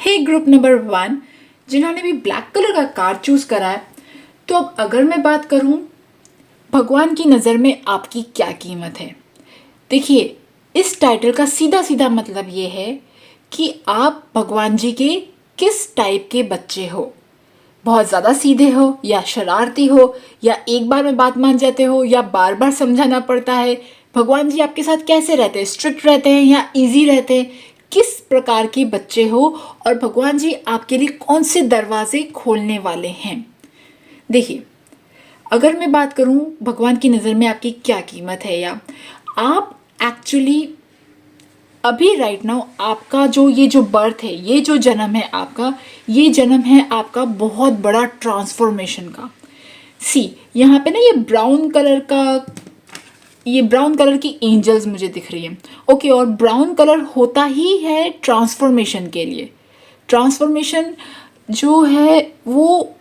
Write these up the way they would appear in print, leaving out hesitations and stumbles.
हे group number 1 जिन्होंने भी black colour का कार चूज करा है, तो अब अगर मैं बात करूं भगवान की नज़र में आपकी क्या कीमत है। देखिए, इस टाइटल का सीधा सीधा मतलब ये है कि आप भगवान जी के किस टाइप के बच्चे हो। बहुत ज़्यादा सीधे हो या शरारती हो या एक बार में बात मान जाते हो या बार बार समझाना पड़ता है। भगवान जी आपके साथ कैसे रहते हैं, स्ट्रिक्ट रहते हैं या इजी रहते हैं, किस प्रकार के बच्चे हो और भगवान जी आपके लिए कौन से दरवाजे खोलने वाले हैं। देखिए, अगर मैं बात करूं भगवान की नज़र में आपकी क्या कीमत है या आप एक्चुअली अभी राइट नाउ आपका जो बर्थ है, ये जो जन्म है आपका, ये जन्म है आपका बहुत बड़ा ट्रांसफॉर्मेशन का। सी यहाँ पे ना ये ब्राउन कलर की एंजल्स मुझे दिख रही है। ओके, और ब्राउन कलर होता ही है ट्रांसफॉर्मेशन के लिए। ट्रांसफॉर्मेशन जो है वो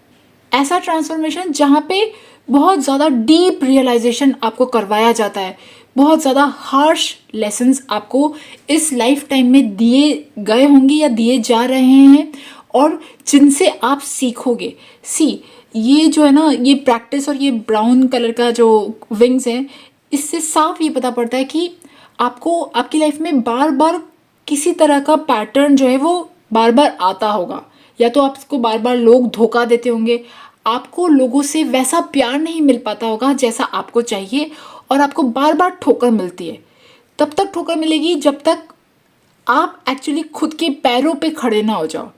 ऐसा ट्रांसफॉर्मेशन जहाँ पे बहुत ज़्यादा डीप रियलाइजेशन आपको करवाया जाता है, बहुत ज़्यादा हार्श लेसन्स आपको इस लाइफ टाइम में दिए गए होंगे या दिए जा रहे हैं और जिनसे आप सीखोगे। ये जो है ना, ये प्रैक्टिस और ये ब्राउन कलर का जो विंग्स है, इससे साफ ये पता पड़ता है कि आपको आपकी लाइफ में बार बार किसी तरह का पैटर्न जो है वो बार बार आता होगा, या तो आपको बार बार लोग धोखा देते होंगे, आपको लोगों से वैसा प्यार नहीं मिल पाता होगा जैसा आपको चाहिए और आपको बार बार ठोकर मिलती है। तब तक ठोकर मिलेगी जब तक आप एक्चुअली खुद के पैरों पे खड़े ना हो जाओ।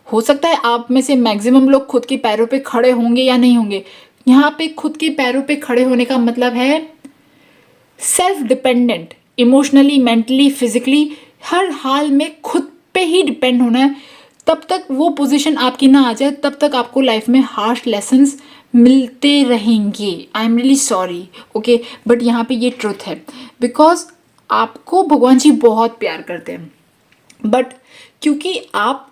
हो सकता है आप में से मैक्सिमम लोग खुद के पैरों पे खड़े होंगे या नहीं होंगे। यहाँ पे खुद के पैरों पे खड़े होने का मतलब है self dependent, emotionally, mentally, physically, हर हाल में खुद पे ही डिपेंड होना है। तब तक वो पोजीशन आपकी ना आ जाए, तब तक आपको लाइफ में हार्श लेसन्स मिलते रहेंगे। I am really sorry, okay, but यहाँ पे ये ट्रुथ है। बिकॉज आपको भगवान जी बहुत प्यार करते हैं, बट क्योंकि आप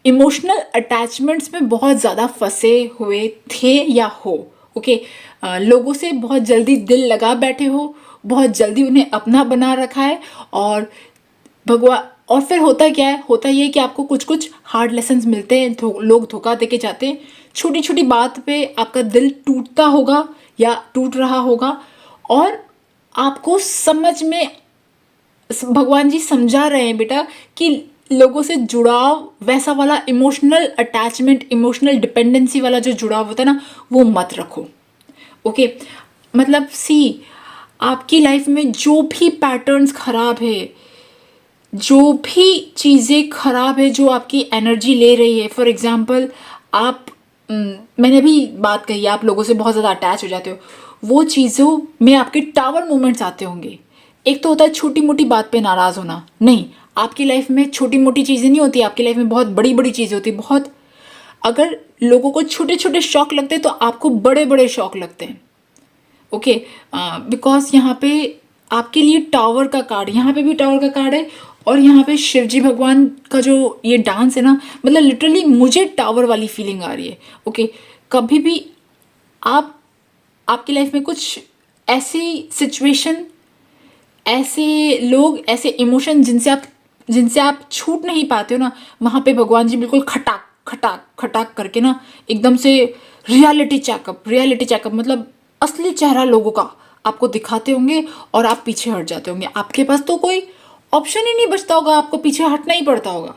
इमोशनल अटैचमेंट्स में बहुत ज़्यादा फंसे हुए थे या हो, ओके, लोगों से बहुत जल्दी दिल लगा बैठे हो, बहुत जल्दी उन्हें अपना बना रखा है, और भगवान, और फिर होता क्या है, होता ये है कि आपको कुछ कुछ हार्ड लेसन्स मिलते हैं, लोग धोखा दे के जाते हैं, छोटी छोटी बात पे आपका दिल टूटता होगा या टूट रहा होगा, और आपको समझ में भगवान जी समझा रहे हैं बेटा कि लोगों से जुड़ाव, वैसा वाला इमोशनल अटैचमेंट, इमोशनल डिपेंडेंसी वाला जो जुड़ाव होता है ना, वो मत रखो। ओके, मतलब आपकी लाइफ में जो भी पैटर्न्स खराब है, जो भी चीज़ें खराब है, जो आपकी एनर्जी ले रही है, फॉर एग्जाम्पल आप मैंने भी बात कही, आप लोगों से बहुत ज़्यादा अटैच हो जाते हो, वो चीज़ों में आपके टावर मोमेंट्स आते होंगे। एक तो होता है छोटी मोटी बात पे नाराज़ होना, नहीं, आपकी लाइफ में छोटी मोटी चीज़ें नहीं होती, आपकी लाइफ में बहुत बड़ी बड़ी चीज़ें होती, बहुत। अगर लोगों को छोटे छोटे शौक लगते हैं तो आपको बड़े बड़े शौक लगते हैं। ओके, बिकॉज यहाँ पे आपके लिए टावर का कार्ड, यहाँ पे भी टावर का कार्ड है, और यहाँ पे शिवजी भगवान का जो ये डांस है ना, मतलब लिटरली मुझे टावर वाली फीलिंग आ रही है। ओके, कभी भी आपकी लाइफ में कुछ ऐसी सिचुएशन, ऐसे लोग, ऐसे इमोशन जिनसे आप छूट नहीं पाते हो ना, वहाँ पे भगवान जी बिल्कुल खटाक खटाक खटाक करके ना एकदम से रियलिटी चेकअप मतलब असली चेहरा लोगों का आपको दिखाते होंगे और आप पीछे हट जाते होंगे। आपके पास तो कोई ऑप्शन ही नहीं बचता होगा, आपको पीछे हटना ही पड़ता होगा।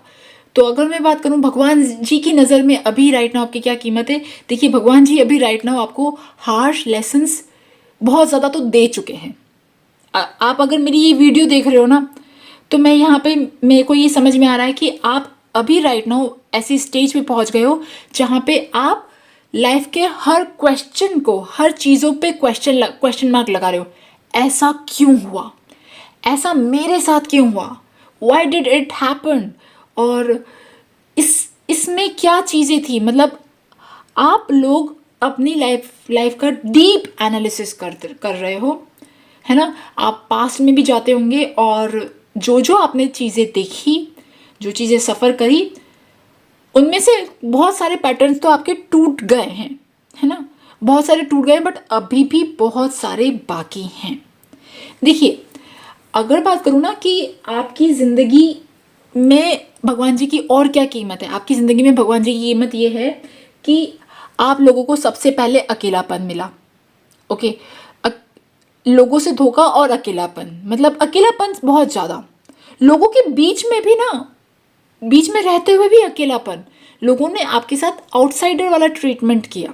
तो अगर मैं बात करूं भगवान जी की नज़र में अभी राइट नाउ आपकी क्या कीमत है, देखिए भगवान जी अभी राइट नाउ आपको हार्श लेसन्स बहुत ज़्यादा तो दे चुके हैं। आप अगर मेरी ये वीडियो देख रहे हो ना, तो मैं यहाँ पे मेरे को ये समझ में आ रहा है कि आप अभी राइट नाउ ऐसी स्टेज पे पहुँच गए हो जहाँ पे आप लाइफ के हर क्वेश्चन को, हर चीज़ों पे क्वेश्चन मार्क लगा रहे हो। ऐसा क्यों हुआ, ऐसा मेरे साथ क्यों हुआ, वाई डिड इट हैपन, और इसमें क्या चीज़ें थी। मतलब आप लोग अपनी लाइफ का डीप एनालिसिस कर रहे हो, है ना। आप पास्ट में भी जाते होंगे और जो आपने चीज़ें देखी, जो चीज़ें सफ़र करी, उनमें से बहुत सारे पैटर्न्स तो आपके टूट गए हैं, है ना, बहुत सारे टूट गए, बट अभी भी बहुत सारे बाकी हैं। देखिए, अगर बात करूँ ना कि आपकी ज़िंदगी में भगवान जी की और क्या कीमत है? आपकी ज़िंदगी में भगवान जी की कीमत ये है कि आप लोगों को सबसे पहले अकेलापन मिला। ओके, लोगों से धोखा और अकेलापन, मतलब अकेलापन बहुत ज़्यादा, लोगों के बीच में भी ना, बीच में रहते हुए भी अकेलापन, लोगों ने आपके साथ आउटसाइडर वाला ट्रीटमेंट किया।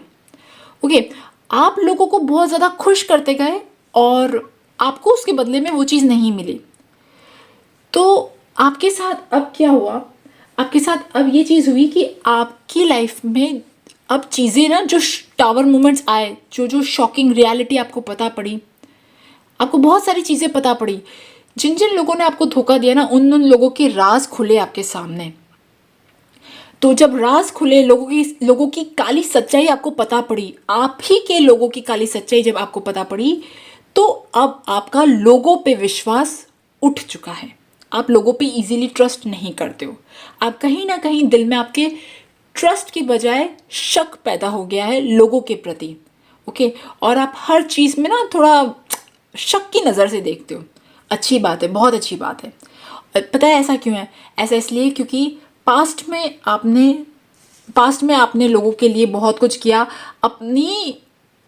ओके, आप लोगों को बहुत ज़्यादा खुश करते गए और आपको उसके बदले में वो चीज़ नहीं मिली। तो आपके साथ अब क्या हुआ? आपके साथ अब ये चीज़ हुई कि आपकी लाइफ में अब चीज़ें ना, जो टावर मोमेंट्स आए, जो जो शॉकिंग रियलिटी आपको पता पड़ी, आपको बहुत सारी चीज़ें पता पड़ी। जिन जिन लोगों ने आपको धोखा दिया ना, उन उन लोगों के राज खुले आपके सामने। तो जब राज खुले, लोगों की काली सच्चाई आपको पता पड़ी, आप ही के लोगों की काली सच्चाई जब आपको पता पड़ी, तो अब आपका लोगों पे विश्वास उठ चुका है। आप लोगों पे इजीली ट्रस्ट नहीं करते हो। आप कहीं ना कहीं दिल में आपके ट्रस्ट की बजाय शक पैदा हो गया है लोगों के प्रति। ओके, और आप हर चीज़ में ना थोड़ा शक की नज़र से देखते हो। अच्छी बात है, बहुत अच्छी बात है। पता है ऐसा क्यों है? ऐसा इसलिए क्योंकि पास्ट में आपने लोगों के लिए बहुत कुछ किया। अपनी,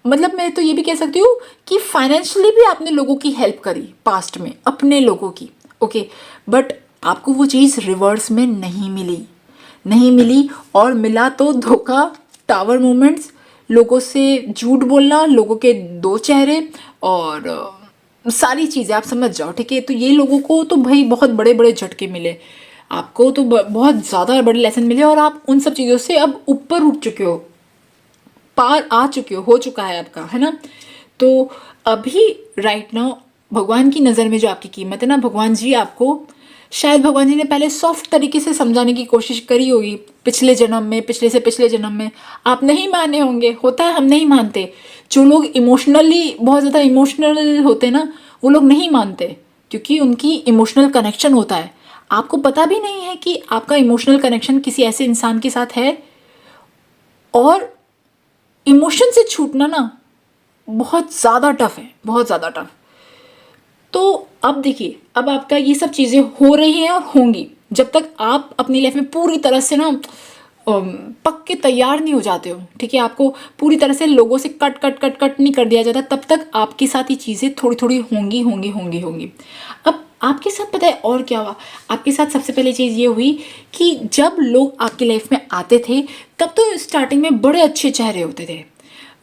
मतलब मैं तो ये भी कह सकती हूँ कि फाइनेंशियली भी आपने लोगों की हेल्प करी पास्ट में, अपने लोगों की। ओके, बट आपको वो चीज़ रिवर्स में नहीं मिली, और मिला तो धोखा, टावर मोमेंट्स, लोगों से झूठ बोलना, लोगों के दो चेहरे, और सारी चीज़ें आप समझ जाओ। ठीक है, तो ये लोगों को तो भाई बहुत बड़े बड़े झटके मिले, आपको तो बहुत ज़्यादा बड़े लेसन मिले, और आप उन सब चीज़ों से अब ऊपर उठ चुके हो, पार आ चुके हो चुका है आपका, है ना। तो अभी राइट नाउ भगवान की नज़र में जो आपकी कीमत है ना, भगवान जी आपको, शायद भगवान जी ने पहले सॉफ्ट तरीके से समझाने की कोशिश करी होगी, पिछले जन्म में, पिछले से पिछले जन्म में। आप नहीं माने होंगे, होता है, हम नहीं मानते। जो लोग इमोशनली बहुत ज़्यादा इमोशनल होते हैं ना, वो लोग नहीं मानते, क्योंकि उनकी इमोशनल कनेक्शन होता है। आपको पता भी नहीं है कि आपका इमोशनल कनेक्शन किसी ऐसे इंसान के साथ है, और इमोशन से छूटना ना बहुत ज़्यादा टफ है, बहुत ज़्यादा टफ। तो अब देखिए, अब आपका ये सब चीज़ें हो रही हैं और होंगी, जब तक आप अपनी लाइफ में पूरी तरह से ना पक के तैयार नहीं हो जाते हो। ठीक है, आपको पूरी तरह से लोगों से कट नहीं कर दिया जाता, तब तक आपके साथ ये चीज़ें थोड़ी थोड़ी होंगी। अब आपके साथ पता है और क्या हुआ? आपके साथ सबसे पहले चीज़ ये हुई कि जब लोग आपकी लाइफ में आते थे, तब तो स्टार्टिंग में बड़े अच्छे चेहरे होते थे,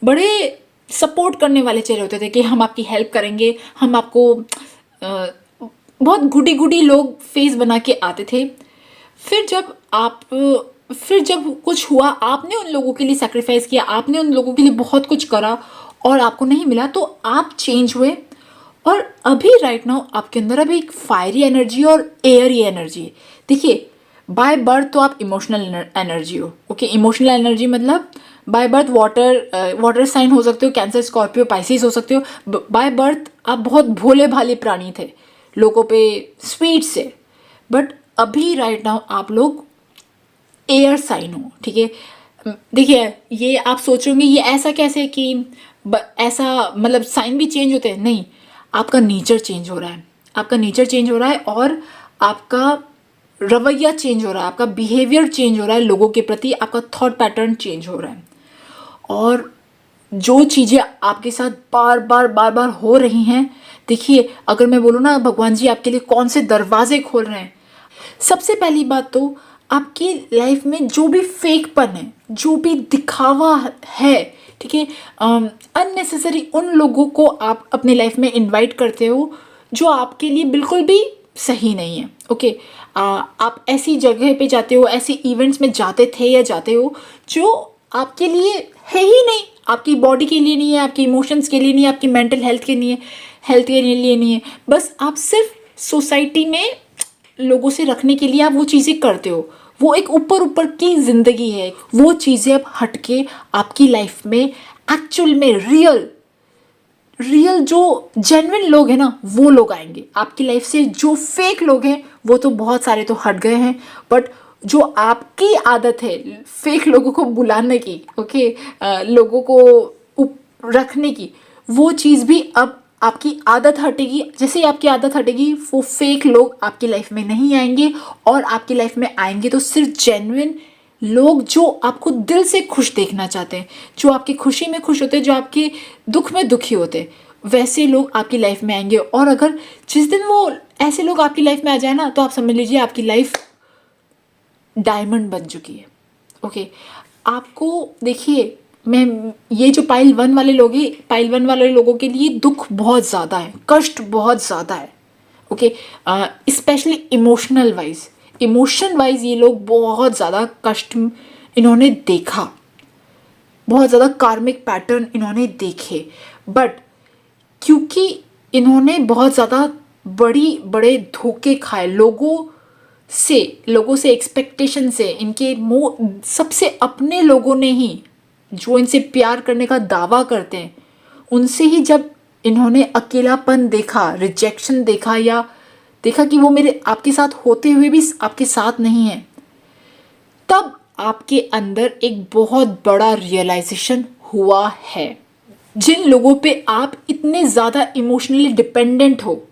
बड़े सपोर्ट करने वाले चेहरे होते थे कि हम आपकी हेल्प करेंगे, हम आपको बहुत गुडी गुडी लोग फेस बना के आते थे। फिर जब कुछ हुआ, आपने उन लोगों के लिए सेक्रीफाइस किया, आपने उन लोगों के लिए बहुत कुछ करा, और आपको नहीं मिला, तो आप चेंज हुए। और अभी राइट नाउ आपके अंदर अभी एक फायरी एनर्जी और एयरी एनर्जी है। देखिए, बाय बर्थ तो आप इमोशनल एनर्जी हो। ओके, इमोशनल एनर्जी मतलब बाय बर्थ वाटर साइन हो सकते हो, कैंसर, स्कॉर्पियो, पाइसिस हो सकते हो। बाय बर्थ आप बहुत भोले भाले प्राणी थे, लोगों पे स्वीट से। बट अभी राइट नाउ आप लोग एयर साइन हो। ठीक है, देखिए, ये आप सोचोगे ये ऐसा कैसे कि ऐसा मतलब साइन भी चेंज होते हैं? नहीं, आपका नेचर चेंज हो रहा है, आपका नेचर चेंज हो रहा है, और आपका रवैया चेंज हो रहा है, आपका बिहेवियर चेंज हो रहा है लोगों के प्रति, आपका थॉट पैटर्न चेंज हो रहा है। और जो चीज़ें आपके साथ बार बार हो रही हैं, देखिए, अगर मैं बोलूँ ना, भगवान जी आपके लिए कौन से दरवाजे खोल रहे हैं। सबसे पहली बात तो आपकी लाइफ में जो भी फेकपन है, जो भी दिखावा है, ठीक है, अननेसेसरी उन लोगों को आप अपने लाइफ में इनवाइट करते हो जो आपके लिए बिल्कुल भी सही नहीं है। ओके, आप ऐसी जगह पे जाते हो, ऐसे इवेंट्स में जाते थे या जाते हो जो आपके लिए है ही नहीं, आपकी बॉडी के लिए नहीं है, आपके इमोशंस के लिए नहीं है, आपकी मेंटल हेल्थ के लिए नहीं है। बस आप सिर्फ सोसाइटी में लोगों से रखने के लिए आप वो चीज़ें करते हो। वो एक ऊपर ऊपर की ज़िंदगी है, वो चीज़ें अब हट के आपकी लाइफ में एक्चुअल में रियल जो जेन्युइन लोग हैं ना, वो लोग आएंगे आपकी लाइफ से। जो फेक लोग हैं वो तो बहुत सारे तो हट गए हैं, बट जो आपकी आदत है फेक लोगों को बुलाने की, ओके, लोगों को रखने की, वो चीज़ भी अब आपकी आदत हटेगी, जैसे ही आपकी आदत हटेगी वो फेक लोग आपकी लाइफ में नहीं आएंगे, और आपकी लाइफ में आएंगे तो सिर्फ जेन्युइन लोग जो आपको दिल से खुश देखना चाहते हैं, जो आपकी खुशी में खुश होते हैं, जो आपके दुख में दुखी होते हैं, वैसे लोग आपकी लाइफ में आएंगे। और अगर जिस दिन वो ऐसे लोग आपकी लाइफ में आ जाए ना, तो आप समझ लीजिए आपकी लाइफ डायमंड बन चुकी है। ओके, आपको देखिए, मैं ये जो पाइल वन वाले लोग हैं, पाइल वन वाले लोगों के लिए दुख बहुत ज़्यादा है, कष्ट बहुत ज़्यादा है। Okay, specially emotional wise, emotion wise ये लोग बहुत ज़्यादा कष्ट इन्होंने देखा, बहुत ज़्यादा कार्मिक पैटर्न इन्होंने देखे। बट क्योंकि इन्होंने बहुत ज़्यादा बड़े धोखे खाए लोगों से एक्सपेक्टेशन से, इनके सबसे अपने लोगों ने ही, जो इनसे प्यार करने का दावा करते हैं, उनसे ही जब इन्होंने अकेलापन देखा, रिजेक्शन देखा, या देखा कि वो मेरे आपके साथ होते हुए भी आपके साथ नहीं है, तब आपके अंदर एक बहुत बड़ा रियलाइजेशन हुआ है। जिन लोगों पे आप इतने ज़्यादा इमोशनली डिपेंडेंट हो,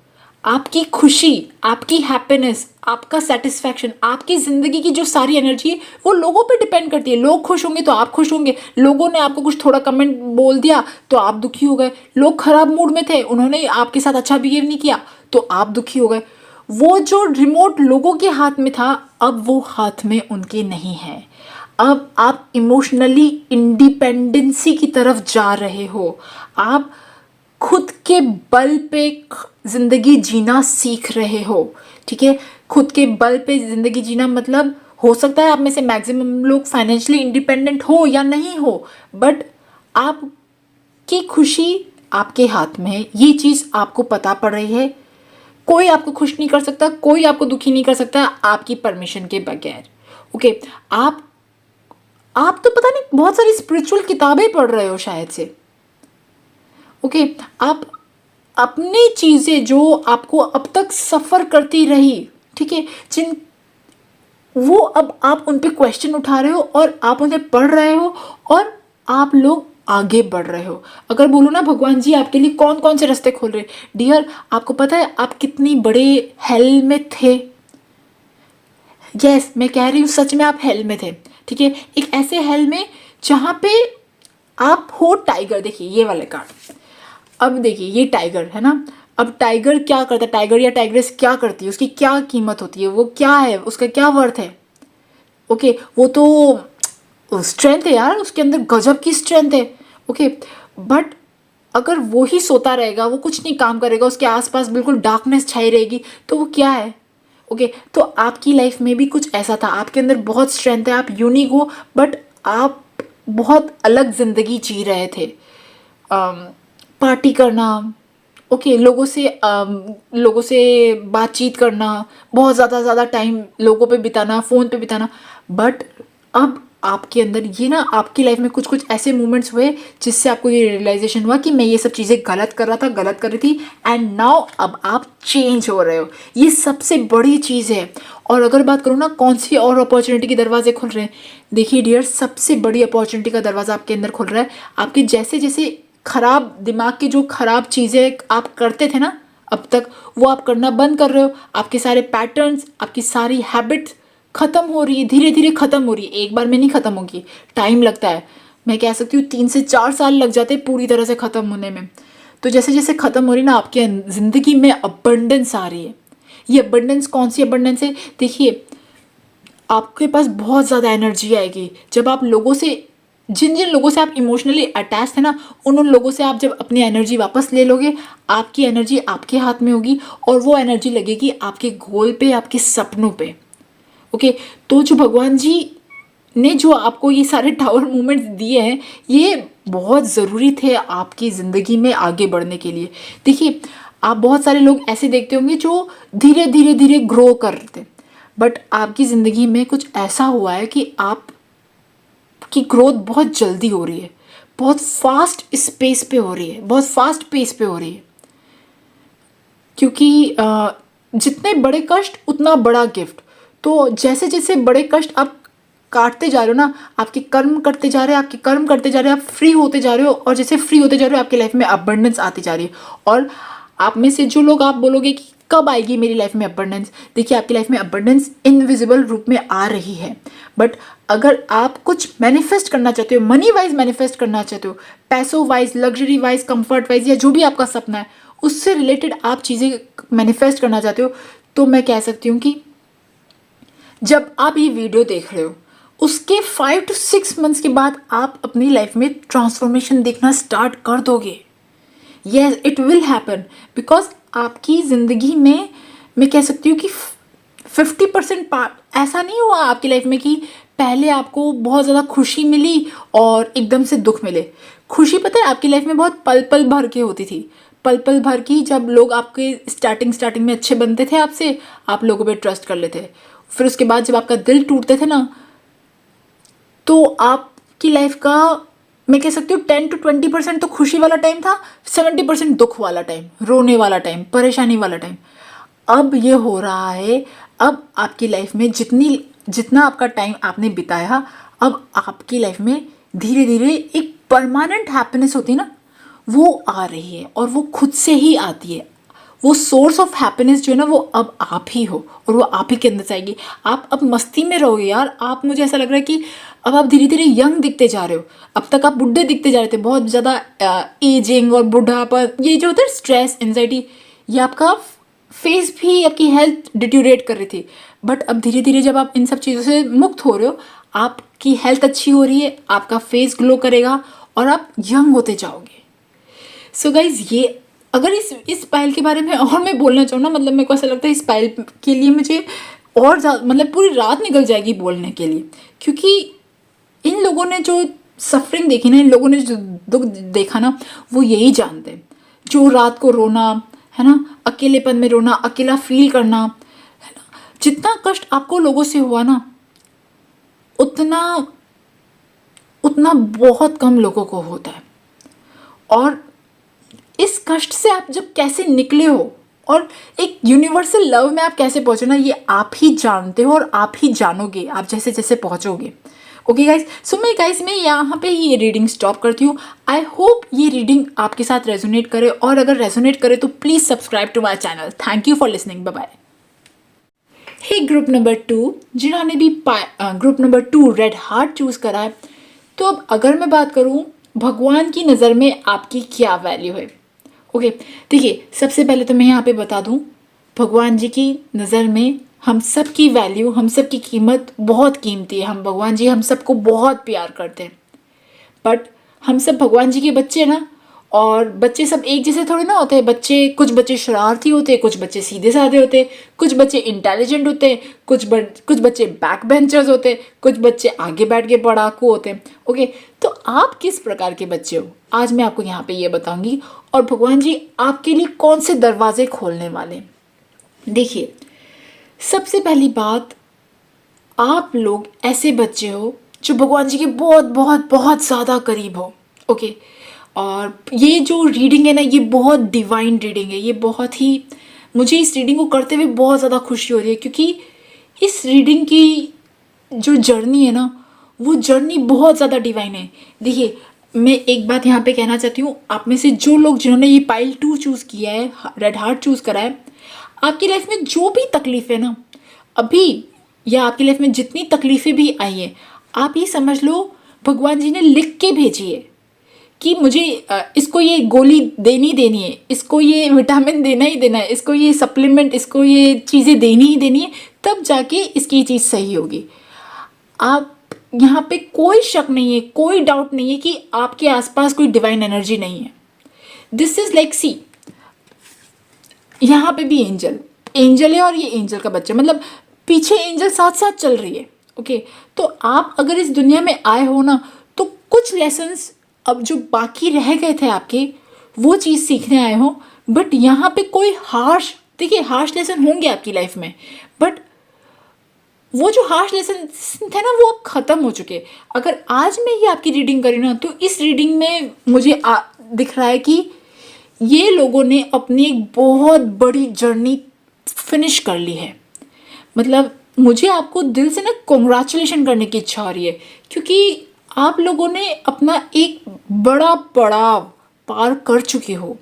आपकी खुशी, आपकी हैप्पीनेस, आपका सेटिस्फैक्शन, आपकी ज़िंदगी की जो सारी एनर्जी है वो लोगों पे डिपेंड करती है। लोग खुश होंगे तो आप खुश होंगे, लोगों ने आपको कुछ थोड़ा कमेंट बोल दिया तो आप दुखी हो गए, लोग खराब मूड में थे, उन्होंने आपके साथ अच्छा बिहेव नहीं किया तो आप दुखी हो गए। वो जो रिमोट लोगों के हाथ में था, अब वो हाथ में उनके नहीं है। अब आप इमोशनली इंडिपेंडेंसी की तरफ जा रहे हो, आप खुद के बल पे ज़िंदगी जीना सीख रहे हो। ठीक है, खुद के बल पे ज़िंदगी जीना मतलब, हो सकता है आप में से मैक्सिमम लोग फाइनेंशियली इंडिपेंडेंट हो या नहीं हो, बट आपकी खुशी आपके हाथ में है, ये चीज़ आपको पता पड़ रही है। कोई आपको खुश नहीं कर सकता, कोई आपको दुखी नहीं कर सकता आपकी परमिशन के बगैर। ओके, आप तो पता नहीं बहुत सारी स्पिरिचुअल किताबें पढ़ रहे हो शायद से। ओके, आप अपनी चीज़ें जो आपको अब तक सफ़र करती रही, ठीक है, जिन वो अब आप उन पे क्वेश्चन उठा रहे हो और आप उन्हें पढ़ रहे हो और आप लोग आगे बढ़ रहे हो। अगर बोलो ना भगवान जी आपके लिए कौन कौन से रास्ते खोल रहे, डियर आपको पता है आप कितनी बड़े हेल में थे। यस, मैं कह रही हूँ सच में आप हेल में थे। ठीक है, एक ऐसे हेल में जहाँ पे आप हो टाइगर। देखिए ये वाले कार्ड, अब देखिए ये टाइगर है ना। अब टाइगर क्या करता है, टाइगर या टाइग्रेस क्या करती है, उसकी क्या कीमत होती है, वो क्या है, उसका क्या वर्थ है। ओके, वो तो स्ट्रेंथ है यार, उसके अंदर गजब की स्ट्रेंथ है। ओके, बट अगर वो ही सोता रहेगा, वो कुछ नहीं काम करेगा, उसके आसपास बिल्कुल डार्कनेस छाई रहेगी, तो वो क्या है। ओके, तो आपकी लाइफ में भी कुछ ऐसा था, आपके अंदर बहुत स्ट्रेंथ है, आप यूनिक हो, बट आप बहुत अलग ज़िंदगी जी रहे थे। पार्टी करना, ओके, लोगों से बातचीत करना, बहुत ज़्यादा टाइम लोगों पे बिताना, फ़ोन पे बिताना। बट अब आपके अंदर ये ना, आपकी लाइफ में कुछ कुछ ऐसे मोमेंट्स हुए जिससे आपको ये रियलाइजेशन हुआ कि मैं ये सब चीज़ें गलत कर रहा था, गलत कर रही थी, एंड नाउ अब आप चेंज हो रहे हो। ये सबसे बड़ी चीज़ है। और अगर बात करूँ ना कौन सी और अपॉर्चुनिटी के दरवाजे खुल रहे हैं, देखिए डियर, सबसे बड़ी अपॉर्चुनिटी का दरवाज़ा आपके अंदर खुल रहा है। आपके जैसे जैसे खराब दिमाग की जो खराब चीज़ें आप करते थे ना अब तक, वो आप करना बंद कर रहे हो। आपके सारे पैटर्न्स, आपकी सारी हैबिट्स ख़त्म हो रही है, धीरे धीरे ख़त्म हो रही है, एक बार में नहीं ख़त्म होगी, टाइम लगता है। मैं कह सकती हूँ 3 से 4 साल लग जाते हैं पूरी तरह से ख़त्म होने में। तो जैसे जैसे ख़त्म हो रही ना, आपके ज़िंदगी में अबंडेंस आ रही है। ये अबंडेंस कौन सी अबंडेंस है, देखिए आपके पास बहुत ज़्यादा एनर्जी आएगी जब आप लोगों से, जिन जिन लोगों से आप इमोशनली अटैच थे ना, उन लोगों से आप जब अपनी एनर्जी वापस ले लोगे, आपकी एनर्जी आपके हाथ में होगी और वो एनर्जी लगेगी आपके गोल पे, आपके सपनों पे। ओके, तो जो भगवान जी ने जो आपको ये सारे टावर मूवमेंट्स दिए हैं, ये बहुत ज़रूरी थे आपकी ज़िंदगी में आगे बढ़ने के लिए। देखिए, आप बहुत सारे लोग ऐसे देखते होंगे जो धीरे धीरे धीरे ग्रो कर रहे थे, बट आपकी ज़िंदगी में कुछ ऐसा हुआ है कि आप की ग्रोथ बहुत जल्दी हो रही है, बहुत फास्ट स्पेस पे हो रही है, बहुत फास्ट पेस पे हो रही है। क्योंकि जितने बड़े कष्ट उतना बड़ा गिफ्ट। तो जैसे जैसे बड़े कष्ट आप काटते जा रहे हो ना, आपके कर्म करते जा रहे हैं, आपके कर्म करते जा रहे हैं, आप फ्री होते जा रहे हो, और जैसे फ्री होते जा रहे हो आपकी लाइफ में अबंडेंस आती जा रही है। और आप में से जो लोग आप बोलोगे कि कब आएगी मेरी लाइफ में अबंडेंस, देखिए आपकी लाइफ में अबंडेंस इनविजिबल रूप में आ रही है। बट अगर आप कुछ मैनिफेस्ट करना चाहते हो, मनी वाइज मैनिफेस्ट करना चाहते हो, पैसों wise, luxury wise, comfort wise, या जो भी आपका सपना है उससे रिलेटेड आप चीज़ें मैनिफेस्ट करना चाहते हो, तो मैं कह सकती हूँ कि जब आप ये वीडियो देख रहे हो उसके 5 to 6 मंथ्स के बाद आप अपनी लाइफ में ट्रांसफॉर्मेशन देखना स्टार्ट कर दोगे। Yes, it will happen, because आपकी ज़िंदगी में मैं कह सकती हूँ कि 50% पार्ट ऐसा नहीं हुआ आपकी लाइफ में कि पहले आपको बहुत ज़्यादा खुशी मिली और एकदम से दुख मिले। खुशी पता है आपकी लाइफ में बहुत पल पल भर के होती थी, पल पल भर की, जब लोग आपके स्टार्टिंग में अच्छे बनते थे आपसे, आप लोगों पे ट्रस्ट कर लेते, फिर उसके बाद जब आपका दिल टूटते थे ना, तो आपकी लाइफ का मैं कह सकती हूँ 10 to 20% तो खुशी वाला टाइम था, 70% दुख वाला टाइम, रोने वाला टाइम, परेशानी वाला टाइम। अब ये हो रहा है, अब आपकी लाइफ में जितना आपका टाइम आपने बिताया, अब आपकी लाइफ में धीरे धीरे एक परमानेंट हैप्पीनेस होती है ना, वो आ रही है, और वो खुद से ही आती है। वो सोर्स ऑफ हैप्पीनेस जो है ना, वो अब आप ही हो, और वो आप ही के अंदर से आएगी। आप अब मस्ती में रहोगे यार। आप, मुझे ऐसा लग रहा है कि अब आप धीरे धीरे यंग दिखते जा रहे हो। अब तक आप बुढ़े दिखते जा रहे थे, बहुत ज़्यादा एजिंग और बुढ़ापा, ये जो होता है स्ट्रेस, एंजाइटी, ये आपका फेस भी, आपकी हेल्थ डिट्यूरेट कर रही थी। बट अब धीरे धीरे जब आप इन सब चीज़ों से मुक्त हो रहे हो, आपकी हेल्थ अच्छी हो रही है, आपका फेस ग्लो करेगा और आप यंग होते जाओगे। सो गाइज, ये अगर इस पायल के बारे में और मैं बोलना चाहूँ ना, मतलब मेरे को ऐसा लगता है इस पायल के लिए मुझे और ज़्यादा, मतलब पूरी रात निकल जाएगी बोलने के लिए, क्योंकि इन लोगों ने जो सफरिंग देखी ना, इन लोगों ने जो दुख देखा ना, वो यही जानते हैं। जो रात को रोना है ना, अकेलेपन में रोना, अकेला फील करना है ना, जितना कष्ट आपको लोगों से हुआ ना, उतना उतना बहुत कम लोगों को होता है। और इस कष्ट से आप जब कैसे निकले हो और एक यूनिवर्सल लव में आप कैसे पहुंचे ना, ये आप ही जानते हो और आप ही जानोगे, आप जैसे जैसे पहुंचोगे। ओके गाइज, सो मैं यहाँ पे ही ये रीडिंग स्टॉप करती हूँ। आई होप ये रीडिंग आपके साथ रेजोनेट करे, और अगर रेजोनेट करे तो please subscribe to my channel. Thank you for listening, bye bye. Hey group number 2, जिन्होंने भी group number 2 red heart choose करा है, तो अब अगर मैं बात करूँ भगवान की नज़र में आपकी क्या वैल्यू है। ओके, देखिए, सबसे पहले तो मैं यहाँ पे बता दूँ, भगवान जी की नज़र में हम सब की वैल्यू, हम सब की कीमत बहुत कीमती है। हम भगवान जी हम सबको बहुत प्यार करते हैं। बट हम सब भगवान जी के बच्चे हैं ना, और बच्चे सब एक जैसे थोड़ी ना होते हैं। कुछ बच्चे शरारती होते हैं, कुछ बच्चे सीधे साधे होते हैं, कुछ बच्चे इंटेलिजेंट होते हैं, कुछ बच्चे बैक बेंचर्स होते हैं, कुछ बच्चे आगे बैठ के पढ़ाकू होते हैं। ओके, तो आप किस प्रकार के बच्चे हो, आज मैं आपको यहाँ पे ये बताऊंगी, और भगवान जी आपके लिए कौन से दरवाजे खोलने वाले हैं। देखिए, सबसे पहली बात, आप लोग ऐसे बच्चे हो जो भगवान जी के बहुत बहुत बहुत ज़्यादा करीब हो। ओके, और ये जो रीडिंग है ना, ये बहुत डिवाइन रीडिंग है। ये बहुत ही, मुझे इस रीडिंग को करते हुए बहुत ज़्यादा खुशी हो रही है, क्योंकि इस रीडिंग की जो जर्नी है ना, वो जर्नी बहुत ज़्यादा डिवाइन है। देखिए, मैं एक बात यहाँ पे कहना चाहती हूँ, आप में से जो लोग जिन्होंने ये पाइल 2 चूज़ किया है, रेड हार्ट चूज़ करा है, आपकी लाइफ में जो भी तकलीफ है ना अभी, या आपकी लाइफ में जितनी तकलीफ़ें भी आई हैं, आप ये समझ लो भगवान जी ने लिख के भेजी है कि मुझे इसको ये गोली देनी है, इसको ये विटामिन देना ही देना है, इसको ये सप्लीमेंट, इसको ये चीज़ें देनी ही देनी है, तब जाके इसकी चीज़ सही होगी। आप यहाँ पे कोई शक नहीं है, कोई डाउट नहीं है कि आपके आसपास कोई डिवाइन एनर्जी नहीं है। दिस इज़ लाइक, सी, यहाँ पे भी एंजल है, और ये एंजल का बच्चा, मतलब पीछे एंजल साथ साथ चल रही है। ओके, तो आप अगर इस दुनिया में आए हो ना, तो कुछ लेसन्स अब जो बाकी रह गए थे आपके, वो चीज़ सीखने आए हो। बट यहाँ पे कोई देखिए हार्श लेसन होंगे आपकी लाइफ में, बट वो जो हार्श लेसन थे ना, वो अब ख़त्म हो चुके। अगर आज मैं ये आपकी रीडिंग करी ना, तो इस रीडिंग में मुझे दिख रहा है कि ये लोगों ने अपनी एक बहुत बड़ी जर्नी फिनिश कर ली है। मतलब मुझे आपको दिल से ना कॉन्ग्रेचुलेशन करने की इच्छा हो रही है, क्योंकि आप लोगों ने अपना एक बड़ा पड़ाव पार कर चुके हो।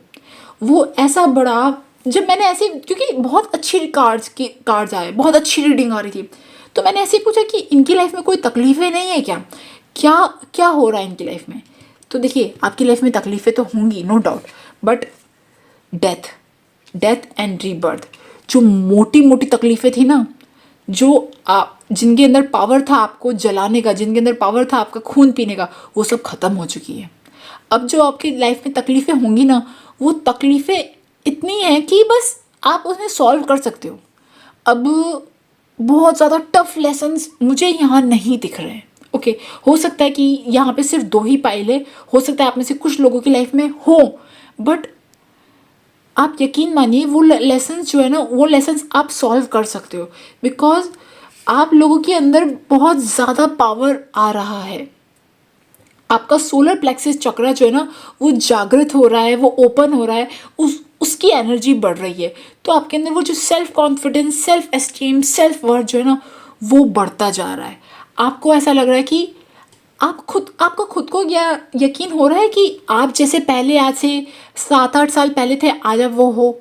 वो ऐसा बड़ाव, जब मैंने ऐसे, क्योंकि बहुत अच्छी कार्ड्स आए, बहुत अच्छी रीडिंग आ रही थी, तो मैंने ऐसे ही पूछा कि इनकी लाइफ में कोई तकलीफ़ें नहीं है क्या, क्या क्या हो रहा है इनकी लाइफ में। तो देखिए, आपकी लाइफ में तकलीफ़ें तो होंगी, no doubt, but death death and rebirth, जो मोटी मोटी तकलीफ़ें थी ना, जो आप जिनके अंदर पावर था आपको जलाने का, जिनके अंदर पावर था आपका खून पीने का, वो सब ख़त्म हो चुकी है। अब जो आपकी लाइफ में तकलीफ़ें होंगी ना, वो तकलीफ़ें इतनी हैं कि बस आप उन्हें सॉल्व कर सकते हो। अब बहुत ज़्यादा टफ लेसन्स मुझे यहाँ नहीं दिख रहे हैं। ओके, हो सकता है कि यहाँ पे सिर्फ 2 ही पाइल है, हो सकता है आप में से कुछ लोगों की लाइफ में हो, बट आप यकीन मानिए वो लेसन्स जो है ना, वो लेसन्स आप सॉल्व कर सकते हो, बिकॉज आप लोगों के अंदर बहुत ज़्यादा पावर आ रहा है। आपका सोलर प्लेक्सिस चक्रा जो है ना, वो जागृत हो रहा है, वो ओपन हो रहा है, उसकी एनर्जी बढ़ रही है। तो आपके अंदर वो जो self confidence, self esteem, self worth जो है ना, वो बढ़ता जा रहा है। आपको ऐसा लग रहा है कि आपको खुद को यकीन हो रहा है कि आप जैसे पहले, आज से 7-8 साल पहले थे, आज अब वो हो।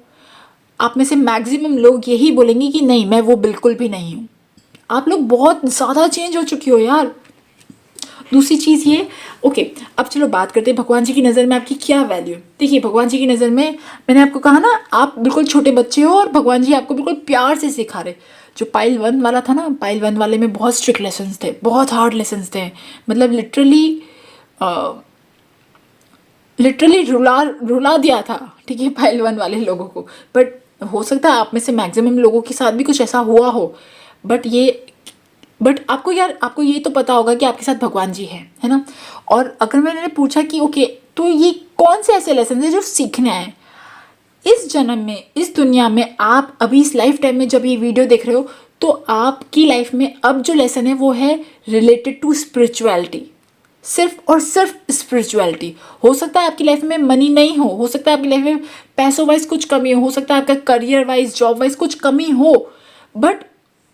आप में से मैक्सिमम लोग यही बोलेंगे कि नहीं, मैं वो बिल्कुल भी नहीं हूँ। आप लोग बहुत ज़्यादा चेंज हो चुकी हो यार। दूसरी चीज़ ये, ओके, अब चलो बात करते हैं भगवान जी की नज़र में आपकी क्या वैल्यू। देखिए, भगवान जी की नज़र में, मैंने आपको कहा ना, आप बिल्कुल छोटे बच्चे हो और भगवान जी आपको बिल्कुल प्यार से सिखा रहे। जो पाइल 1 वाला था ना, पाइल 1 वाले में बहुत स्ट्रिक्ट लेसन्स थे, बहुत हार्ड लेसन्स थे, मतलब लिटरली रुला दिया था, ठीक है, पाइल 1 वाले लोगों को। बट हो सकता है आप में से मैक्सिमम लोगों के साथ भी कुछ ऐसा हुआ हो, बट आपको ये तो पता होगा कि आपके साथ भगवान जी है ना। और अगर मैंने पूछा कि ओके, तो ये कौन से ऐसे लेसन है जो सीखने हैं इस जन्म में, इस दुनिया में, आप अभी इस लाइफ टाइम में जब ये वीडियो देख रहे हो, तो आपकी लाइफ में अब जो लेसन है वो है रिलेटेड टू स्पिरिचुअलिटी, सिर्फ और सिर्फ स्पिरिचुअलिटी। हो सकता है आपकी लाइफ में मनी नहीं हो सकता है आपकी लाइफ में पैसों वाइज कुछ कमी हो सकता है आपका करियर वाइज, जॉब वाइज कुछ कमी हो, बट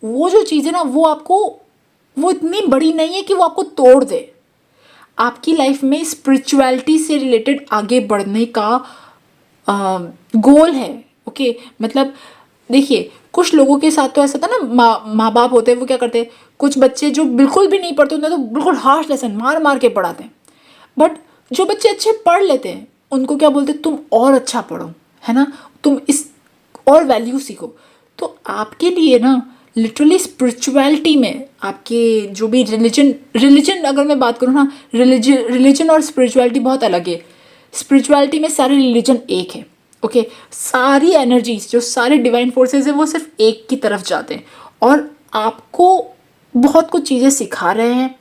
वो जो चीज़ है ना, वो इतनी बड़ी नहीं है कि वो आपको तोड़ दे। आपकी लाइफ में स्पिरिचुअलिटी से रिलेटेड आगे बढ़ने का गोल है। ओके, मतलब देखिए, कुछ लोगों के साथ तो ऐसा था ना, माँ बाप होते हैं, वो क्या करते हैं, कुछ बच्चे जो बिल्कुल भी नहीं पढ़ते उन्हें तो बिल्कुल हार्श लेसन मार मार के पढ़ाते हैं, बट जो बच्चे अच्छे पढ़ लेते हैं उनको क्या बोलते हैं, तुम और अच्छा पढ़ो, है ना, तुम इस और वैल्यू सीखो। तो आपके लिए ना, लिटरली स्पिरिचुअलिटी में आपके जो भी रिलीजन अगर मैं बात करूँ ना, रिलीजन और स्पिरिचुअलिटी बहुत अलग है। स्पिरिचुअलिटी में सारे रिलीजन एक है। ओके, सारी एनर्जीज, जो सारे डिवाइन फोर्सेस है, वो सिर्फ एक की तरफ जाते हैं और आपको बहुत कुछ चीज़ें सिखा रहे हैं।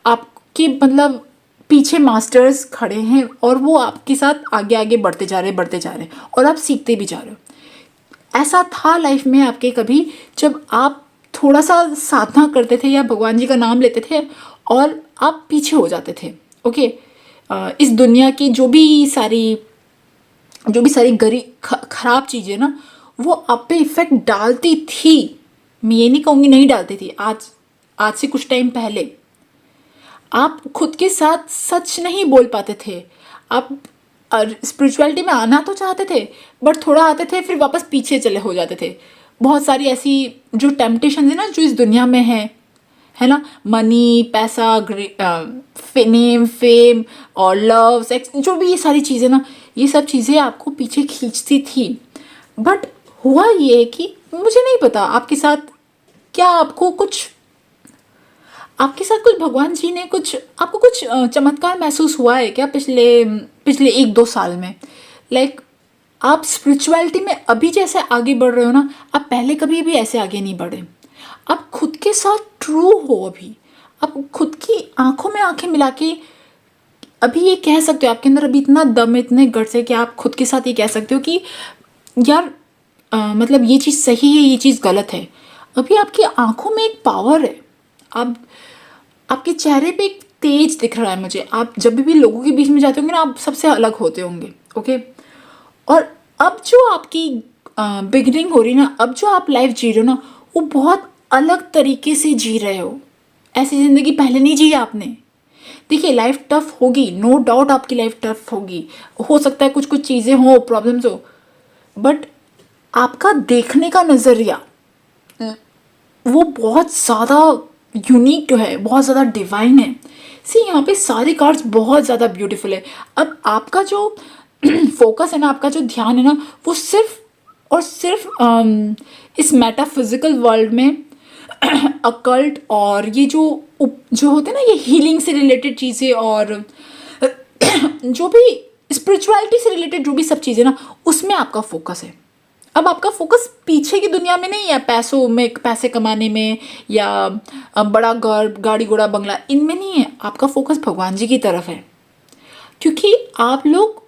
आपके मतलब पीछे मास्टर्स खड़े हैं और वो आपके साथ आगे आगे बढ़ते जा रहे हैं और आप सीखते भी जा रहे हो। ऐसा था लाइफ में आपके कभी, जब आप थोड़ा सा साधना करते थे या भगवान जी का नाम लेते थे और आप पीछे हो जाते थे। ओके, इस दुनिया की जो भी सारी खराब चीज़ें ना, वो आप पे इफ़ेक्ट डालती थी। मैं ये नहीं कहूँगी नहीं डालती थी। आज से कुछ टाइम पहले आप खुद के साथ सच नहीं बोल पाते थे। आप स्पिरिचुअलिटी में आना तो चाहते थे, बट थोड़ा आते थे फिर वापस पीछे चले हो जाते थे। बहुत सारी ऐसी जो टेम्पटेशन है ना, जो इस दुनिया में है ना, मनी, पैसा, नेम, फेम और लव, सेक्स, जो भी ये सारी चीज़ें ना, ये सब चीज़ें आपको पीछे खींचती थी। बट हुआ ये कि मुझे नहीं पता आपके साथ क्या, आपके साथ कुछ भगवान जी ने आपको कुछ चमत्कार महसूस हुआ है क्या पिछले 1-2 साल में? लाइक आप स्पिरिचुअलिटी में अभी जैसे आगे बढ़ रहे हो ना, आप पहले कभी भी ऐसे आगे नहीं बढ़े। आप खुद के साथ ट्रू हो। अभी आप खुद की आंखों में आंखें मिला के अभी ये कह सकते हो, आपके अंदर अभी इतना दम, इतने गट्स है कि आप खुद के साथ ये कह सकते हो कि यार मतलब ये चीज़ सही है, ये चीज़ गलत है। अभी आपकी आंखों में एक पावर है। आपके चेहरे पे एक तेज दिख रहा है मुझे। आप जब भी लोगों के बीच में जाते होंगे ना, आप सबसे अलग होते होंगे। ओके, और अब जो आपकी बिगनिंग हो रही ना, अब जो आप लाइफ जी रहे हो ना, वो बहुत अलग तरीके से जी रहे हो। ऐसी ज़िंदगी पहले नहीं जी आपने। देखिए लाइफ टफ होगी, नो डाउट आपकी लाइफ टफ होगी, हो सकता है कुछ कुछ चीज़ें हो, प्रॉब्लम्स हो, बट आपका देखने का नज़रिया वो बहुत ज़्यादा यूनिक है, बहुत ज़्यादा डिवाइन है। सी यहाँ पे सारे कार्ड्स बहुत ज़्यादा ब्यूटीफुल है। अब आपका जो फोकस है ना, आपका जो ध्यान है ना, वो सिर्फ और सिर्फ इस मेटाफिजिकल वर्ल्ड में अकल्ट और ये जो होते हैं ना, ये हीलिंग से रिलेटेड चीज़ें और जो भी स्पिरिचुअलिटी से रिलेटेड जो भी सब चीज़ें ना, उसमें आपका फोकस है। अब आपका फोकस पीछे की दुनिया में नहीं है, पैसों में, पैसे कमाने में, या बड़ा घर, गाड़ी घोड़ा बंगला, इनमें नहीं है। आपका फोकस भगवान जी की तरफ है, क्योंकि आप लोग,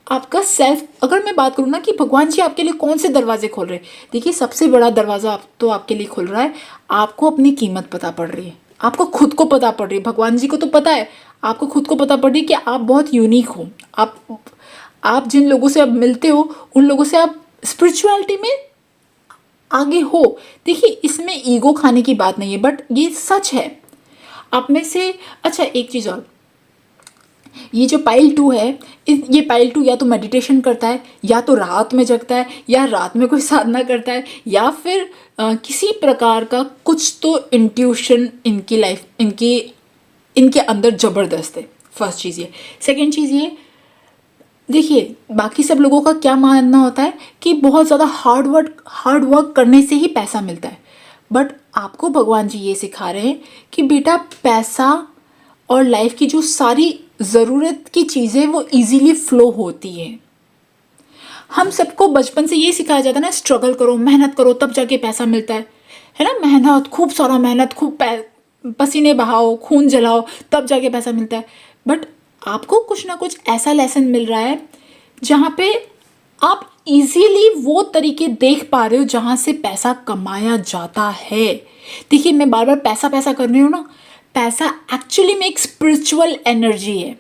आपका सेल्फ, अगर मैं बात करूँ ना कि भगवान जी आपके लिए कौन से दरवाजे खोल रहे हैं, देखिए सबसे बड़ा दरवाज़ा तो आपके लिए खुल रहा है, आपको अपनी कीमत पता पड़ रही है, आपको खुद को पता पड़ रही है। भगवान जी को तो पता है, आपको खुद को पता पड़ रही है कि आप बहुत यूनिक हो। आप जिन लोगों से आप मिलते हो, उन लोगों से आप स्पिरिचुअलिटी में आगे हो। देखिए इसमें ईगो खाने की बात नहीं है, बट ये सच है। आप में से, अच्छा एक चीज़ और, ये जो पाइल 2 है, ये पाइल 2 या तो मेडिटेशन करता है, या तो रात में जगता है, या रात में कोई साधना करता है, या फिर किसी प्रकार का कुछ तो इंट्यूशन इनकी लाइफ, इनके अंदर ज़बरदस्त है। फर्स्ट चीज़ ये। सेकेंड चीज़ ये, देखिए बाकी सब लोगों का क्या मानना होता है कि बहुत ज़्यादा हार्ड वर्क करने से ही पैसा मिलता है, बट आपको भगवान जी ये सिखा रहे हैं कि बेटा पैसा और लाइफ की जो सारी ज़रूरत की चीज़ें वो इजीली फ्लो होती है। हम सबको बचपन से ये सिखाया जाता है ना, स्ट्रगल करो, मेहनत करो, तब जाके पैसा मिलता है ना, मेहनत, खूब सारा मेहनत, खूब पसीने बहाओ, खून जलाओ, तब जाके पैसा मिलता है। बट आपको कुछ ना कुछ ऐसा लेसन मिल रहा है जहाँ पे आप इजीली वो तरीके देख पा रहे हो जहाँ से पैसा कमाया जाता है। देखिए मैं बार बार पैसा पैसा कर रही हूँ ना, पैसा एक्चुअली में एक स्पिरिचुअल एनर्जी है।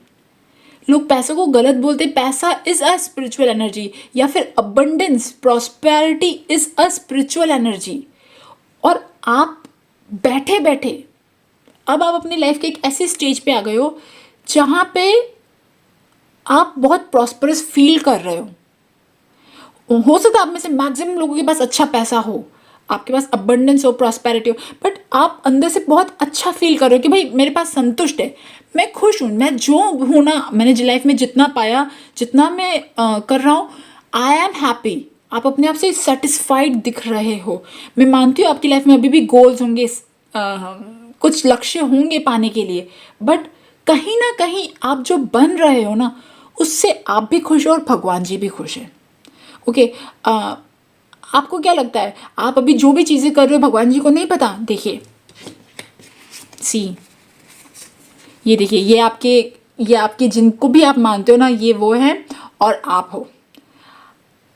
लोग पैसों को गलत बोलते, पैसा इज अ स्पिरिचुअल एनर्जी, या फिर abundance, prosperity is a spiritual energy. और आप बैठे बैठे अब आप अपनी लाइफ के एक ऐसे स्टेज पे आ गए हो जहाँ पे आप बहुत प्रॉस्परस फील कर रहे हो सकता है आप में से मैक्सिमम लोगों के पास अच्छा पैसा हो, आपके पास अबंडेंस हो, प्रॉस्पेरिटी हो, बट आप अंदर से बहुत अच्छा फील कर रहे हो कि भाई मेरे पास संतुष्ट है, मैं खुश हूँ, मैं जो हूँ ना, मैंने लाइफ में जितना पाया, जितना मैं कर रहा हूँ, आई एम हैप्पी। आप अपने आप से सेटिस्फाइड दिख रहे हो। मैं मानती हूँ आपकी लाइफ में अभी भी गोल्स होंगे, कुछ लक्ष्य होंगे पाने के लिए, बट कहीं ना कहीं आप जो बन रहे हो ना, उससे आप भी खुश हो और भगवान जी भी खुश है। ओके, आपको क्या लगता है, आप अभी जो भी चीज़ें कर रहे हो भगवान जी को नहीं पता? देखिए सी, ये देखिए, ये आपके जिनको भी आप मानते हो ना, ये वो है और आप हो।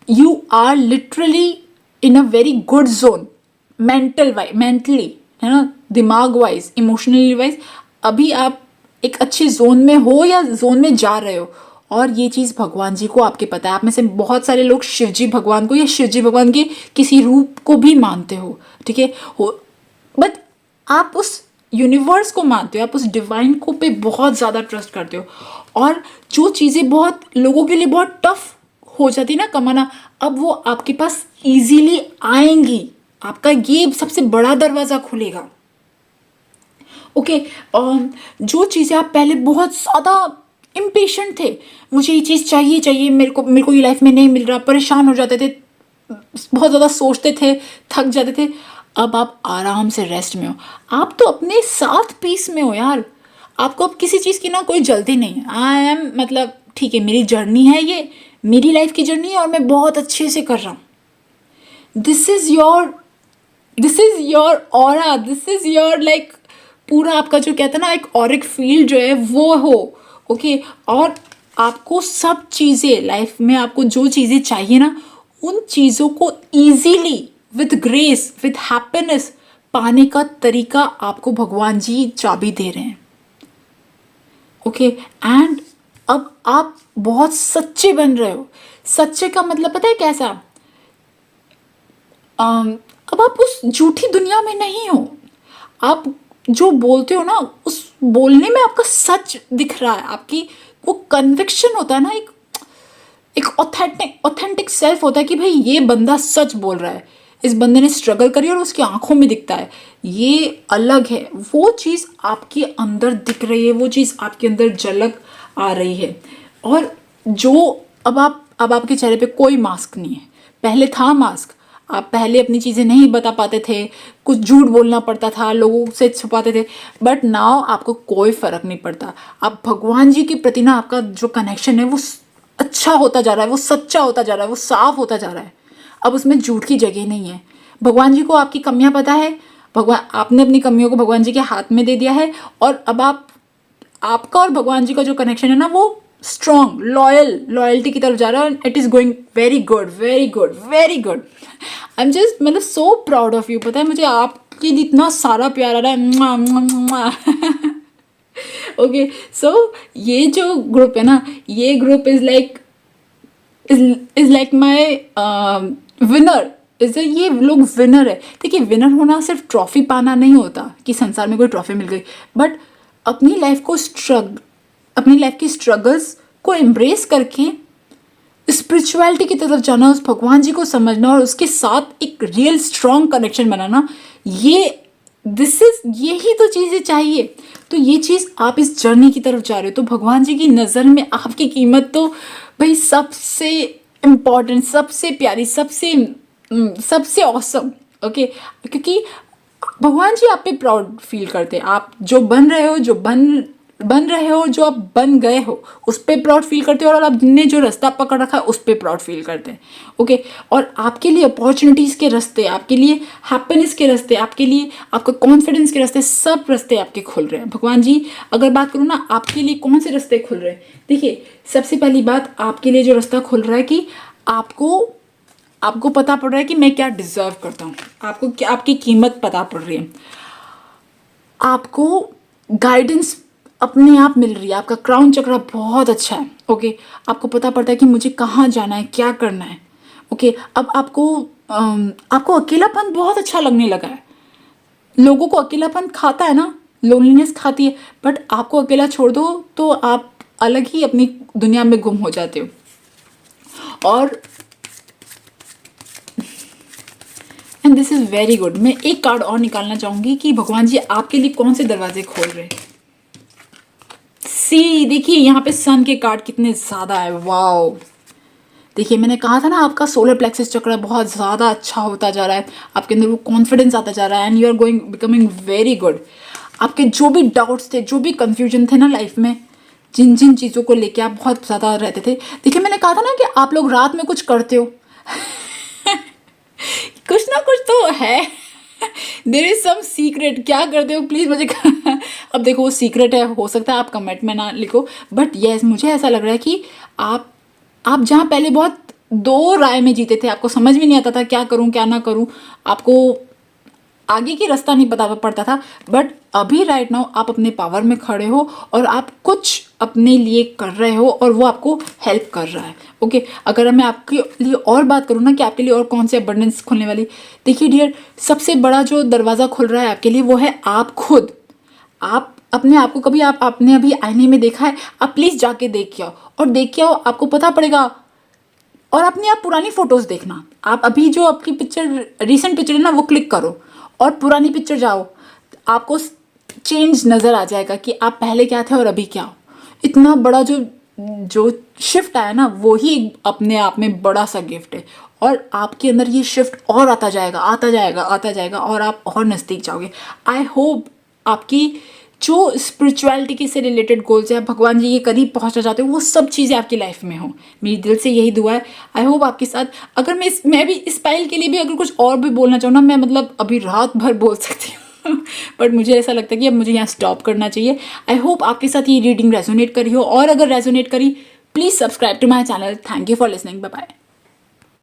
You are literally in a very good zone, mentally, है ना, दिमाग वाइज, इमोशनली वाइज, अभी आप एक अच्छे जोन में हो या जोन में जा रहे हो। और ये चीज़ भगवान जी को आपके पता है। आप में से बहुत सारे लोग शिव जी भगवान को या शिव जी भगवान के किसी रूप को भी मानते हो, ठीक है हो, बट आप उस यूनिवर्स को मानते हो, आप उस डिवाइन को पे बहुत ज़्यादा ट्रस्ट करते हो। और जो चीज़ें बहुत लोगों के लिए बहुत टफ हो जाती है ना कमाना, अब वो आपके पास इजीली आएंगी। आपका ये सबसे बड़ा दरवाज़ा खुलेगा। ओके, जो चीज़ें आप पहले बहुत ज़्यादा इम्पेशेंट थे, मुझे ये चीज़ चाहिए, मेरे को ये लाइफ में नहीं मिल रहा, परेशान हो जाते थे, बहुत ज़्यादा सोचते थे, थक जाते थे, अब आप आराम से रेस्ट में हो। आप तो अपने साथ पीस में हो यार। आपको अब किसी चीज़ की ना कोई जल्दी नहीं है। आई एम, मतलब ठीक है, मेरी जर्नी है, ये मेरी लाइफ की जर्नी है और मैं बहुत अच्छे से कर रहा हूँ। This is your aura, this is your like पूरा आपका जो कहता है ना, एक ऑरिक फील्ड जो है वो हो। ओके, और आपको सब चीज़ें लाइफ में, आपको जो चीज़ें चाहिए ना, उन चीज़ों को easily, with grace, with happiness पाने का तरीका आपको भगवान जी चाबी दे रहे हैं। ओके, एंड अब आप बहुत सच्चे बन रहे हो। सच्चे का मतलब पता है कैसा? अब आप उस झूठी दुनिया में नहीं हो। आप जो बोलते हो ना, उस बोलने में आपका सच दिख रहा है, आपकी वो कन्विक्शन होता है ना, एक ऑथेंटिक सेल्फ होता है कि भाई ये बंदा सच बोल रहा है, इस बंदे ने स्ट्रगल करी और उसकी आंखों में दिखता है, ये अलग है। वो चीज़ आपके अंदर दिख रही है, वो चीज़ आपके अंदर झलक आ रही है। और जो अब आपके चेहरे पे कोई मास्क नहीं है। पहले था मास्क, आप पहले अपनी चीज़ें नहीं बता पाते थे, कुछ झूठ बोलना पड़ता था, लोगों से छुपाते थे, बट नाउ आपको कोई फ़र्क नहीं पड़ता। आप भगवान जी के प्रति ना आपका जो कनेक्शन है वो अच्छा होता जा रहा है, वो सच्चा होता जा रहा है, वो साफ होता जा रहा है। अब उसमें झूठ की जगह नहीं है। भगवान जी को आपकी कमियां पता है, भगवान आपने अपनी कमियों को भगवान जी के हाथ में दे दिया है, और अब आपका और भगवान जी का जो कनेक्शन है ना वो स्ट्रॉन्ग लॉयल्टी की तरफ जा रहा है। It is going very good very good very good. I am just मतलब सो प्राउड ऑफ यू। पता है मुझे आपके लिए इतना सारा प्यार आ रहा है। ओके, सो ये जो ग्रुप है ना, ये group is like my winner. ये लोग विनर है। देखिए, विनर होना सिर्फ ट्रॉफी पाना नहीं होता कि संसार में कोई ट्रॉफी मिल गई, बट अपनी लाइफ की स्ट्रगल्स को एम्ब्रेस करके स्पिरिचुअलिटी की तरफ जाना, उस भगवान जी को समझना और उसके साथ एक रियल स्ट्रॉन्ग कनेक्शन बनाना, यही तो चीज़ें चाहिए। तो ये चीज़ आप इस जर्नी की तरफ जा रहे हो, तो भगवान जी की नज़र में आपकी कीमत तो भाई सबसे इम्पॉर्टेंट, सबसे प्यारी, सबसे ऑसम। ओके, क्योंकि भगवान जी आप पे प्राउड फील करते हैं। आप जो बन रहे हो, जो आप बन गए हो, उस पर प्राउड फील करते हो, और आपने जो रास्ता पकड़ रखा है उस पर प्राउड फील करते हैं। ओके, और आपके लिए अपॉर्चुनिटीज़ के रास्ते, आपके लिए हैप्पीनेस के रास्ते, आपके लिए आपका कॉन्फिडेंस के रास्ते, सब रास्ते आपके खुल रहे हैं। भगवान जी, अगर बात करूँ ना, आपके लिए कौन से रास्ते खुल रहे हैं? देखिए, सबसे पहली बात, आपके लिए जो रास्ता खुल रहा है कि आपको पता पड़ रहा है कि मैं क्या डिजर्व करता हूँ, आपको क्या, आपकी कीमत पता पड़ रही है, आपको गाइडेंस अपने आप मिल रही है, आपका क्राउन चक्र बहुत अच्छा है। ओके, आपको पता पड़ता है कि मुझे कहाँ जाना है, क्या करना है। ओके, अब आपको अकेलापन बहुत अच्छा लगने लगा है। लोगों को अकेलापन खाता है ना, लोनलीनेस खाती है, बट आपको अकेला छोड़ दो तो आप अलग ही अपनी दुनिया में गुम हो जाते हो। और and this is very good. मैं एक कार्ड और निकालना चाहूँगी कि भगवान जी आपके लिए कौन से दरवाजे खोल रहे हैं। देखिए यहाँ पे सन के कार्ड कितने ज़्यादा है, वाओ। देखिए, मैंने कहा था ना, आपका सोलर प्लेक्सस चक्र बहुत ज़्यादा अच्छा होता जा रहा है, आपके अंदर वो कॉन्फिडेंस आता जा रहा है, and you are becoming very good. आपके जो भी डाउट्स थे, जो भी कंफ्यूजन थे ना लाइफ में, जिन चीज़ों को लेके आप बहुत ज़्यादा रहते थे, देखिए मैंने कहा था ना कि आप लोग रात में कुछ करते हो। कुछ ना कुछ तो है। There is some secret. क्या करते हो प्लीज़ मुझे अब देखो, वो सीक्रेट है, हो सकता है आप कमेंट में ना लिखो, बट यस, मुझे ऐसा लग रहा है कि आप जहाँ पहले बहुत दो राय में जीते थे, आपको समझ में नहीं आता था क्या करूँ क्या ना करूँ, आपको आगे की रास्ता नहीं पता पड़ता था, बट अभी राइट नाउ आप अपने पावर में खड़े हो और आप कुछ अपने लिए कर रहे हो और वो आपको हेल्प कर रहा है। ओके, अगर मैं आपके लिए और बात करूँ ना कि आपके लिए और कौन से अबंडेंस खुलने वाली, देखिए डियर, सबसे बड़ा जो दरवाज़ा खुल रहा है आपके लिए वो है आप खुद। आप अपने आप को कभी आपने अभी आईने में देखा है? आप प्लीज़ जाके देख के आओ, और देख के आओ, आपको पता पड़ेगा। और अपनी आप पुरानी फ़ोटोज़ देखना, आप अभी जो आपकी पिक्चर, रीसेंट पिक्चर है ना, वो क्लिक करो और पुरानी पिक्चर जाओ, आपको चेंज नज़र आ जाएगा कि आप पहले क्या थे और अभी क्या हो। इतना बड़ा जो शिफ्ट आया ना, वो ही अपने आप में बड़ा सा गिफ्ट है, और आपके अंदर ये शिफ्ट और आता जाएगा आता जाएगा आता जाएगा, और आप और नज़दीक जाओगे। आई होप आपकी जो स्पिरिचुअलिटी के से रिलेटेड गोल्स है, भगवान जी के करीब पहुंचना चाहते हो, वो सब चीज़ें आपकी लाइफ में हो। मेरी दिल से यही दुआ है। आई होप आपके साथ, अगर मैं भी इस पाइल के लिए भी अगर कुछ और भी बोलना चाहूँ ना, मैं मतलब अभी रात भर बोल सकती हूँ बट मुझे ऐसा लगता है कि अब मुझे यहाँ स्टॉप करना चाहिए। आई होप आपके साथ ये रीडिंग रेजोनेट करी हो, और अगर रेजोनेट करी, please subscribe to my channel. Thank you for listening, bye bye.